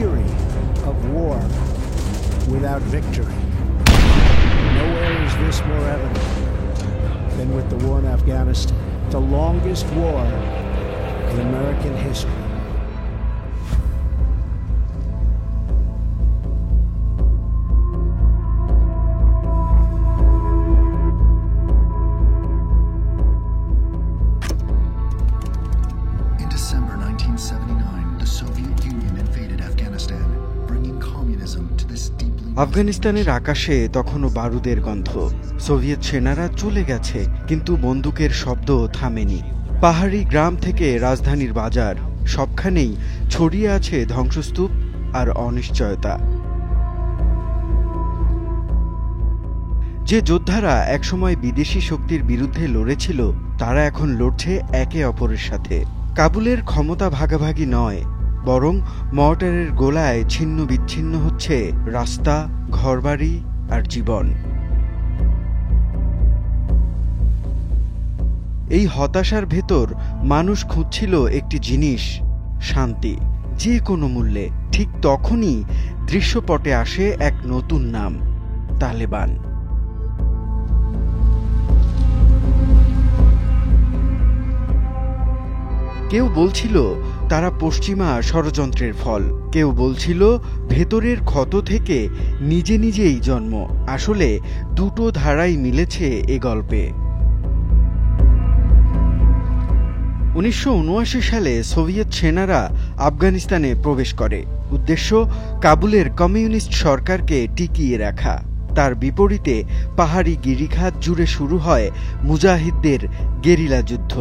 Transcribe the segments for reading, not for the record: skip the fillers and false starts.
theory of war without victory. Nowhere is this more evident than with the war in Afghanistan, the longest war in American history. In December 1979, the Soviet Union invaded Afghanistan, bringing communism to this deeply... আফগানিস্তানের আকাশে তখনও বারুদের গন্ধ। Soviet সেনারা চলে গেছে, কিন্তু বন্দুকের শব্দ থামেনি। পাহাড়ি গ্রাম থেকে রাজধানীর বাজার, সবখানেই ছড়িয়ে আছে ধ্বংসস্তূপ আর অনিশ্চয়তা। যে যোদ্ধারা একসময় বিদেশি শক্তির বিরুদ্ধে লড়েছিল, তারা এখন লড়ছে একে অপরের সাথে। কাবুলের ক্ষমতা ভাগাভাগি নয়, বরং মর্টারের গোলায় ছিন্ন বিচ্ছিন্ন হচ্ছে রাস্তা, ঘরবাড়ি আর জীবন। এই হতাশার ভেতর মানুষ খুঁজছিল একটি জিনিস, শান্তি, যে কোনো মূল্যে। ঠিক তখনই দৃশ্যপটে আসে এক নতুন নাম, তালেবান। কেউ বলছিল তারা পশ্চিমা ষড়যন্ত্রের ফল, কেউ বলছিল ভেতরের ক্ষত থেকে নিজে নিজেই জন্ম। আসলে দুটো ধারাই মিলেছে এ গল্পে। 1979 সালে সোভিয়েত সেনারা আফগানিস্তানে প্রবেশ করে। উদ্দেশ্য কাবুলের কমিউনিস্ট সরকারকে টিকিয়ে রাখা। তার বিপরীতে পাহাড়ি গিরিখাত জুড়ে শুরু হয় মুজাহিদদের গেরিলা যুদ্ধ।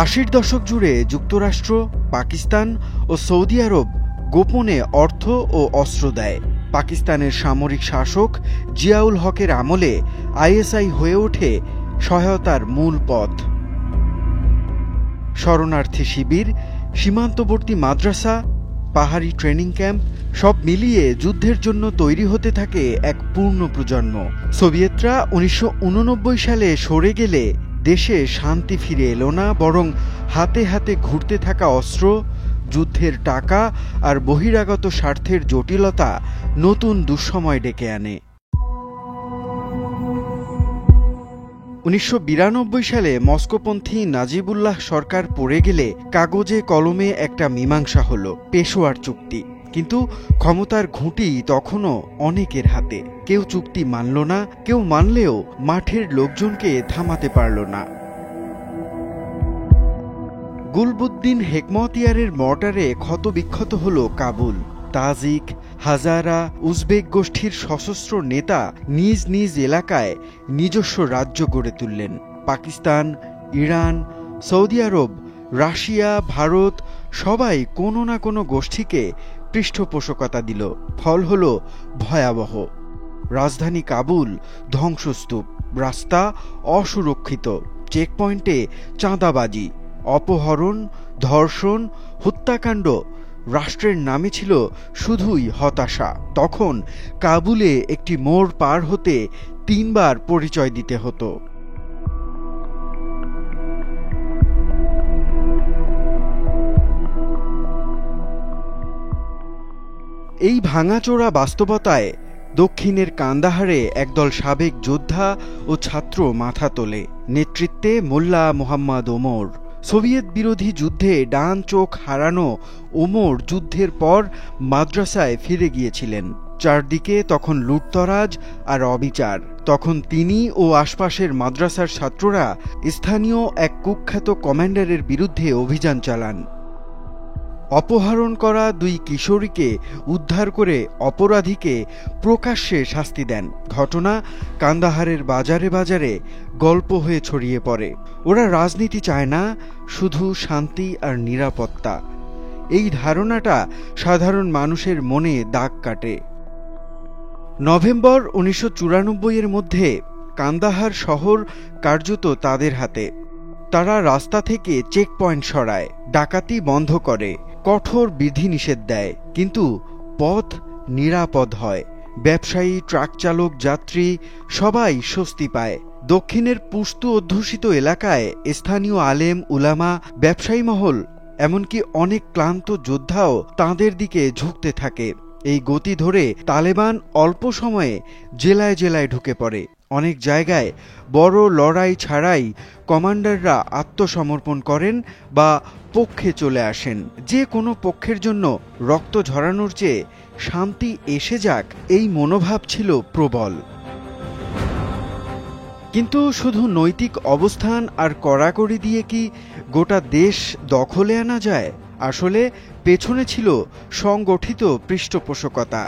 80-র দশক জুড়ে যুক্তরাষ্ট্র, পাকিস্তান ও সৌদি আরব গোপনে অর্থ ও অস্ত্র দেয়। পাকিস্তানের সামরিক শাসক জিয়াউল হকের আমলে আইএসআই হয়ে ওঠে সহায়তার মূল পথ। শরণার্থী শিবির, সীমান্তবর্তী মাদ্রাসা, পাহাড়ি ট্রেনিং ক্যাম্প, সব মিলিয়ে যুদ্ধের জন্য তৈরি হতে থাকে এক পূর্ণ প্রজন্ম। সোভিয়েতরা 1989 সালে সরে গেলে দেশে শান্তি ফিরে এলো না, বরং হাতে হাতে ঘুরতে থাকা অস্ত্র, যুদ্ধের টাকা আর বহিরাগত স্বার্থের জটিলতা নতুন দুঃসময় ডেকে আনে। 1992 সালে মস্কোপন্থী নাজিবুল্লাহ সরকার পড়ে গেলে কাগজে কলমে একটা মীমাংসা হলো, পেশোয়ার চুক্তি। কিন্তু ক্ষমতার ঘুঁটি তখনও অনেকের হাতে। কেউ চুক্তি মানল না, কেউ মানলেও মাঠের লোকজনকে থামাতে পারল না। গুলবুদ্দিন হেকমতিয়ারের মর্টারে ক্ষতবিক্ষত হল কাবুল। তাজিক, হাজারা, উজবেক গোষ্ঠীর সশস্ত্র নেতা নিজ নিজ এলাকায় নিজস্ব রাজ্য গড়ে তুললেন। পাকিস্তান, ইরান, সৌদি আরব, রাশিয়া, ভারত সবাই কোনো না কোনো গোষ্ঠীকে পৃষ্ঠপোষকতা দিল। ফল হল ভয়াবহ। রাজধানী কাবুল ধ্বংসস্তূপ, রাস্তা অসুরক্ষিত, চেকপয়েন্টে চাঁদাবাজি, অপহরণ, ধর্ষণ, হত্যাকাণ্ড। রাষ্ট্রের নামে ছিল শুধুই হতাশা। তখন কাবুলে একটি মোড় পার হতে 3 বার পরিচয় দিতে হতো। এই ভাঙাচোরা বাস্তবতায় দক্ষিণের কান্দাহারে একদল সাবেক যোদ্ধা ও ছাত্র মাথা তোলে। নেতৃত্বে মোল্লা মোহাম্মদ ওমর। সোভিয়েত বিরোধী যুদ্ধে ডান চোখ হারানো ওমর যুদ্ধের পর মাদ্রাসায় ফিরে গিয়েছিলেন। চারদিকে তখন লুটতরাজ আর অবিচার। তখন তিনি ও আশপাশের মাদ্রাসার ছাত্ররা স্থানীয় এক কুখ্যাত কমান্ডারের বিরুদ্ধে অভিযান চালান। অপহরণ করা 2 কিশোরীকে উদ্ধার করে অপরাধীকে প্রকাশ্যে শাস্তি দেন। ঘটনা কান্দাহারের বাজারে বাজারে গল্প হয়ে ছড়িয়ে পড়ে। ওরা রাজনীতি চায় না, শুধু শান্তি আর নিরাপত্তা। এই ধারণাটা সাধারণ মানুষের মনে দাগ কাটে। নভেম্বর 1994-এর মধ্যে কান্দাহার শহর কার্যত তাদের হাতে। তারা রাস্তা থেকে চেকপয়েন্ট সরায়, ডাকাতি বন্ধ করে, কঠোর বিধিনিষেধ দেয়, কিন্তু পথ নিরাপদ হয়। ব্যবসায়ী, ট্রাক চালক, যাত্রী সবাই স্বস্তি পায়। দক্ষিণের পুস্তু অধ্যুষিত এলাকায় স্থানীয় আলেম, উলামা, ব্যবসায়ী মহল এমনকি অনেক ক্লান্ত যোদ্ধাও তাদের দিকে ঝুঁকতে থাকে। এই গতি ধরে তালেবান অল্প সময়ে জেলায় জেলায় ঢুকে পড়ে। অনেক জায়গায় বড় লড়াই ছাড়াই কমান্ডাররা আত্মসমর্পণ করেন বা পক্ষে চলে আসেন। যে কোনো পক্ষের জন্য রক্ত ঝরানোর চেয়ে শান্তি এসে যাক, এই মনোভাব ছিল প্রবল। কিন্তু শুধু নৈতিক অবস্থান আর কড়াকড়ি দিয়ে কি গোটা দেশ দখলে আনা যায়? আসলে পেছনে ছিল সংগঠিত পৃষ্ঠপোষকতা।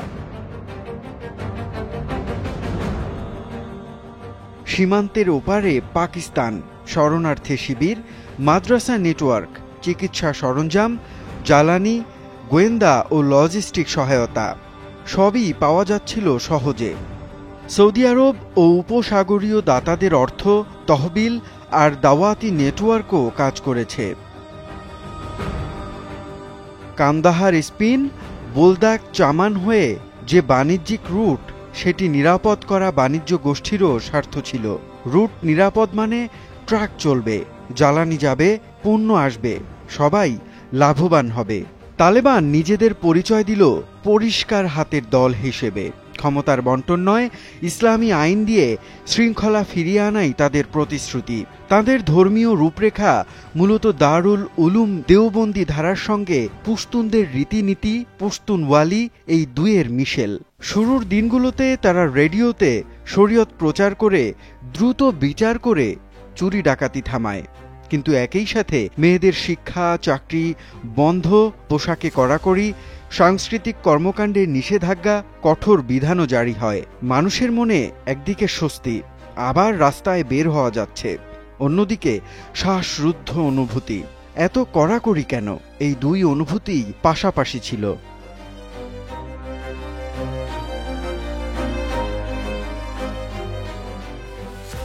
সীমান্তের ওপারে পাকিস্তান, শরণার্থী শিবির, মাদ্রাসা নেটওয়ার্ক, চিকিৎসা সরঞ্জাম, জ্বালানি, গোয়েন্দা ও লজিস্টিক সহায়তা সবই পাওয়া যাচ্ছিল সহজে। সৌদি আরব ও উপসাগরীয় দাতাদের অর্থ, তহবিল আর দাওয়াতি নেটওয়ার্কও কাজ করেছে। কান্দাহার, স্পিন, বোলদাক, চামান হয়ে যে বাণিজ্যিক রুট, সেটি নিরাপদ করা বাণিজ্য গোষ্ঠীরও স্বার্থ ছিল। রুট নিরাপদ মানে ট্রাক চলবে, জ্বালানি যাবে, পণ্য আসবে, সবাই লাভবান হবে। তালেবান নিজেদের পরিচয় দিল পরিষ্কার হাতের দল হিসেবে। ক্ষমতার বন্টন নয়, ইসলামী আইন দিয়ে শৃঙ্খলা ফিরিয়ে আনাই তাদের প্রতিশ্রুতি। তাদের ধর্মীয় রূপরেখা মূলত দারুল উলুম দেওবন্দি ধারার সঙ্গে পুশতুনদের রীতিনীতি, পুশতুনওয়ালি এই দুইয়ের মিশেল। শুরুর দিনগুলোতে তারা রেডিওতে শরীয়ত প্রচার করে দ্রুত বিচার করে চুরি ডাকাতি থামায়। কিন্তু একই সাথে মেয়েদের শিক্ষা, চাকরি বন্ধ, পোশাকে কড়াকড়ি, সাংস্কৃতিক কর্মকাণ্ডে নিষেধাজ্ঞা, কঠোর বিধানও জারি হয়। মানুষের মনে একদিকে স্বস্তি, আবার রাস্তায় বের হওয়া যাচ্ছে, অন্যদিকে শ্বাসরুদ্ধ অনুভূতি। এত কড়াকড়ি কেন? এই দুই অনুভূতি পাশাপাশি ছিল।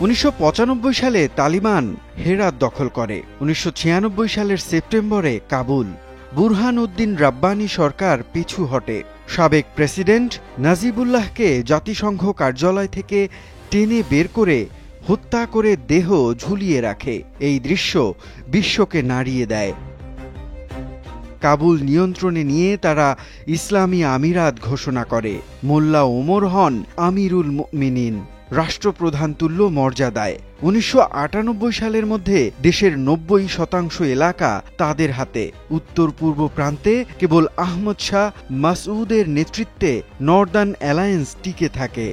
1995 সালে তালিবান হেরাত দখল করে। 1996 সালের সেপ্টেম্বরে কাবুল। বুরহান উদ্দিন রাব্বানি সরকার পিছু হটে। সাবেক প্রেসিডেন্ট নাজিবুল্লাহকে জাতিসংঘ কার্যালয় থেকে টেনে বের করে হত্যা করে দেহ ঝুলিয়ে রাখে। এই দৃশ্য বিশ্বকে নাড়িয়ে দেয়। কাবুল নিয়ন্ত্রণে নিয়ে তারা ইসলামী আমিরাত ঘোষণা করে। মোল্লা ওমর হন আমিরুল মুমিনিন, রাষ্ট্রপ্রধান তুল্য মর্যাদায়। 1998 সালের মধ্যে দেশের 90% এলাকা তাদের হাতে। উত্তর পূর্ব প্রান্তে কেবল আহমদ শাহ মাসউদের নেতৃত্বে নর্দার্ন অ্যালায়েন্স টিকে থাকে।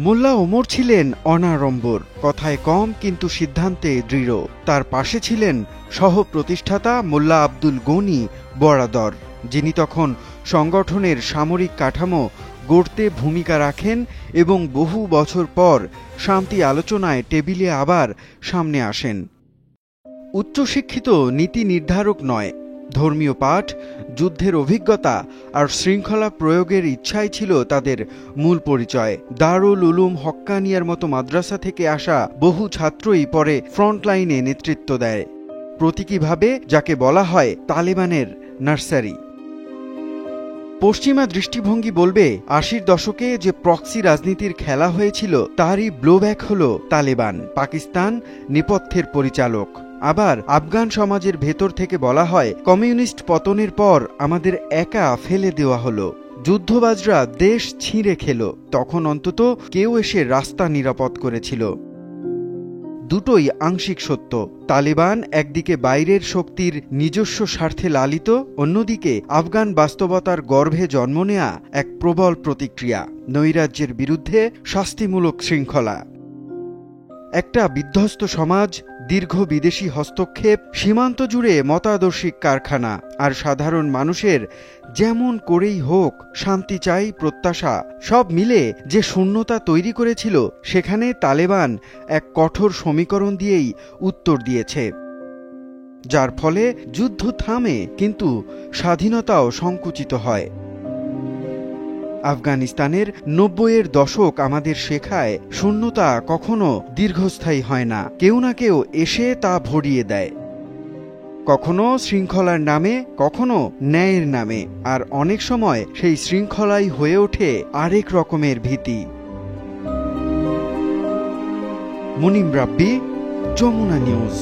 মোল্লা ওমর ছিলেন অনাড়ম্বর, কথায় কম কিন্তু সিদ্ধান্তে দৃঢ়। তার পাশে ছিলেন সহ প্রতিষ্ঠাতা মোল্লা আব্দুল গনি বরাদর, যিনি তখন সংগঠনের সামরিক কাঠামো গড়তে ভূমিকা রাখেন এবং বহু বছর পর শান্তি আলোচনায় টেবিলে আবার সামনে আসেন। উচ্চশিক্ষিত নীতি নির্ধারক নয়, ধর্মীয় পাঠ, যুদ্ধের অভিজ্ঞতা আর শৃঙ্খলা প্রয়োগের ইচ্ছাই ছিল তাদের মূল পরিচয়। দারুল উলুম হক্কানিয়ার মতো মাদ্রাসা থেকে আসা বহু ছাত্রই পরে ফ্রন্টলাইনে নেতৃত্ব দেয়, প্রতীকীভাবে যাকে বলা হয় তালেবানের নার্সারি। পশ্চিমা দৃষ্টিভঙ্গি বলবে 80-র দশকে যে প্রক্সি রাজনীতির খেলা হয়েছিল তারই ব্লোব্যাক হল তালেবান। পাকিস্তান নেপথ্যের পরিচালক। আবার আফগান সমাজের ভেতর থেকে বলা হয় কমিউনিস্ট পতনের পর আমাদের একা ফেলে দেওয়া হলো, যুদ্ধবাজরা দেশ ছিঁড়ে খেল, তখন অন্তত কেউ এসে রাস্তা নিরাপদ করেছিল। দুটোই আংশিক সত্য। তালেবান একদিকে বাইরের শক্তির নিজস্ব স্বার্থে লালিত, অন্যদিকে আফগান বাস্তবতার গর্ভে জন্ম নেয়া এক প্রবল প্রতিক্রিয়া, নৈরাজ্যের বিরুদ্ধে শাস্তিমূলক শৃঙ্খলা। একটা বিধ্বস্ত সমাজ, দীর্ঘ বিদেশি হস্তক্ষেপ, সীমান্ত জুড়ে মতাদর্শিক কারখানা, আর সাধারণ মানুষের যেমন করেই হোক শান্তি চাই প্রত্যাশা, সব মিলে যে শূন্যতা তৈরি করেছিল, সেখানে তালেবান এক কঠোর সমীকরণ দিয়েই উত্তর দিয়েছে, যার ফলে যুদ্ধ থামে কিন্তু স্বাধীনতাও সংকুচিত হয়। আফগানিস্তানের 90-এর দশক আমাদের শেখায় শূন্যতা কখনো দীর্ঘস্থায়ী হয় না, কেউ না কেউ এসে তা ভরিয়ে দেয়, কখনো শৃঙ্খলার নামে, কখনো ন্যায়ের নামে, আর অনেক সময় সেই শৃঙ্খলাই হয়ে ওঠে আরেক রকমের ভীতি। মুনিম রাব্বি, যমুনা নিউজ।